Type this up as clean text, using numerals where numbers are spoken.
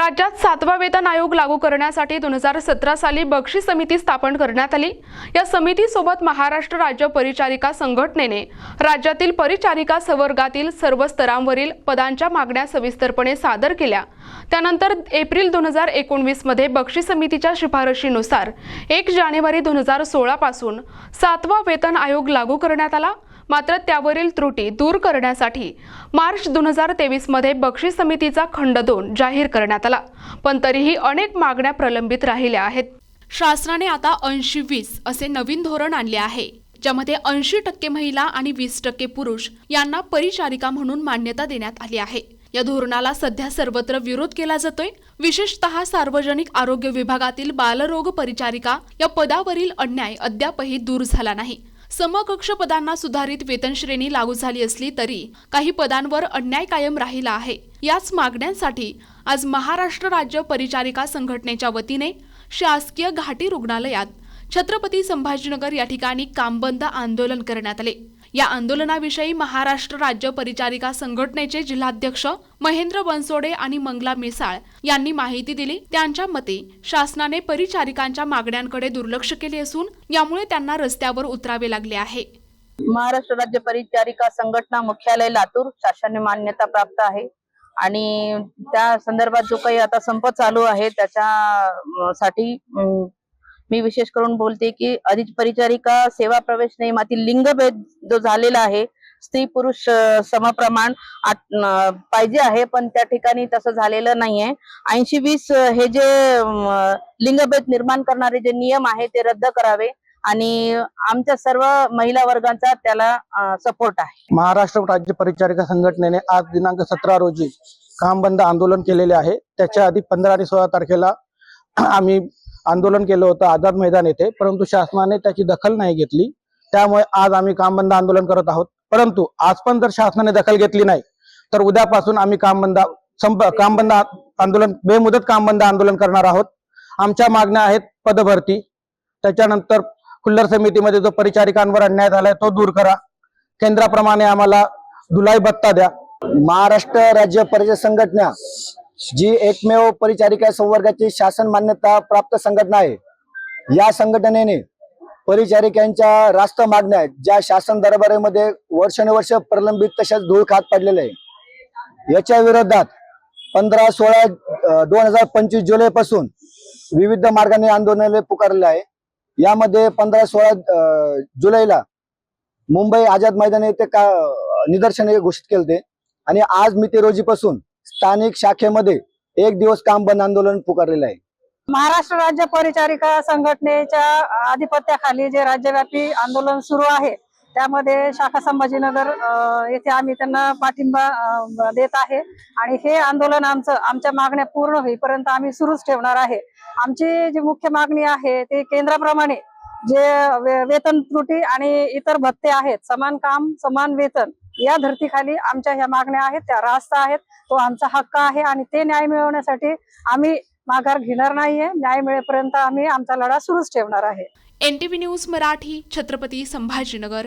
राज्यात 7वा वेतन आयोग लागू करण्यासाठी 2017 साली बक्षीस समिती स्थापन करण्यात आली। या समितीसोबत महाराष्ट्र राज्य परिचारिका संघटनेने राज्यातील परिचारिका संवर्गातील सर्व स्तरांवरील पदांच्या मागण्या सविस्तरपणे सादर केल्या। त्यानंतर एप्रिल 2019 मध्ये बक्षीस समितीच्या शिफारशीनुसार 1 जानेवारी 2016 पासून 7वा वेतन आयोग लागू करण्यात आला। मात्र त्यावरील त्रुटी दूर करण्यासाठी मार्च 2023 मध्ये बक्षीस समितीचा खंड 2 जाहीर करण्यात आला, पण तरीही अनेक मागण्या प्रलंबित राहिल्या आहेत। शासनाने आता 80-20 असे नवीन धोरण आणले आहे, ज्यामध्ये 80% महिला आणि 20% पुरुष यांना परिचारिका म्हणून मान्यता देण्यात आली आहे। या धोरणाला सध्या सर्वत्र विरोध केला जातोय। विशेषतः सार्वजनिक आरोग्य विभागातील बालरोग परिचारिका या पदावरील अन्याय अद्यापही दूर झाला नाही। समकक्ष पदांना सुधारित वेतन श्रेणी लागू झाली असली तरी काही पदांवर अन्याय कायम राहिला आहे। याच मागण्यांसाठी आज महाराष्ट्र राज्य परिचारिका संघटनेच्या वतीने शासकीय घाटी रुग्णालयात छत्रपती संभाजीनगर या ठिकाणी कामबंद आंदोलन करण्यात आले। या आंदोलनाविषयी महाराष्ट्र राज्य परिचारिका संघटनेचे जिल्हाध्यक्ष महेंद्र बनसोडे आणि मंगला मिसाळ यांनी माहिती दिली। त्यांच्या मते शासनाने परिचारिकांच्या मागण्यांकडे दुर्लक्ष केले असून यामुळे त्यांना रस्त्यावर उतरावे लागले आहे। महाराष्ट्र राज्य परिचारिका संघटना मुख्यालय लातूर शासनाने मान्यता प्राप्त आहे आणि त्या संदर्भात जो काही आता संप चालू आहे त्याच्यासाठी मी विशेष करून बोलते की अधिक परिचारिका सेवा प्रवेश नियमातील लिंगभेद जो झालेला आहे, स्त्री पुरुष समप्रमाण पाहिजे आहे, पण त्या ठिकाणी तसं झालेलं नाहीये। 80-20 हे जे लिंगभेद निर्माण करणारे जे नियम आहे ते रद्द करावे आणि आमच्या सर्व महिला वर्गांचा त्याला सपोर्ट आहे। महाराष्ट्र राज्य परिचारिका संघटनेने आज दिनांक 17 रोजी काम बंद आंदोलन केलेले आहे। त्याच्या आधी 15 आणि 16 तारखेला आम्ही आंदोलन केलं होतं आझाद मैदान येथे, परंतु शासनाने त्याची दखल नाही घेतली। त्यामुळे आज आम्ही काम बंद आंदोलन करत आहोत। परंतु आज पण जर शासनाने दखल घेतली नाही तर उद्यापासून आम्ही काम बंद आंदोलन बेमुदत काम बंद आंदोलन करणार आहोत। आमच्या मागण्या आहेत पदभरती, त्याच्यानंतर खुल्लर समितीमध्ये जो परिचारिकांवर अन्याय झालाय तो दूर करा, केंद्राप्रमाणे आम्हाला धुलाई भत्ता द्या। महाराष्ट्र राज्य परिचारिका संघटना जी एकमेव परिचारिका संवर्गाची शासन मान्यता प्राप्त संघटना आहे। या संघटनेने परिचारिकांच्या रास्त मागण्या ज्या शासन दरबारामध्ये वर्षानुवर्ष प्रलंबित तशाच धूळ खात पडलेले आहे, याच्या विरोधात 15-16-2025 जुलै पासून विविध मार्गाने आंदोलन पुकारले आहे। यामध्ये 15-16 जुलैला मुंबई आझाद मैदान येथे निदर्शने घोषित केले आणि आज मिती रोजीपासून स्थानिक शाखेमध्ये 1 दिवस काम बंद आंदोलन पुकारलेलं आहे। महाराष्ट्र राज्य परिचारिका संघटनेच्या आधिपत्याखाली जे राज्यव्यापी आंदोलन सुरू आहे त्यामध्ये शाखा संभाजीनगर येथे आम्ही त्यांना पाठिंबा देत आहे आणि हे आंदोलन आमच्या मागण्या पूर्ण होईपर्यंत आम्ही सुरूच ठेवणार आहे। आमची जी मुख्य मागणी आहे ते केंद्राप्रमाणे जे वेतन त्रुटी आणि इतर भत्ते आहेत, समान काम समान वेतन या धर्तीखाली आमच्या ह्या मागण्या आहेत त्या रास्त आहेत। तो आमचा हक्क आहे आणि ते न्याय मिळवण्यासाठी आम्ही माघार घेणार नाहीये। न्याय मिळेपर्यंत आम्ही आमचा लढा सुरूच ठेवणार आहे। NTV news Marathi, Chhatrapati Sambhajinagar.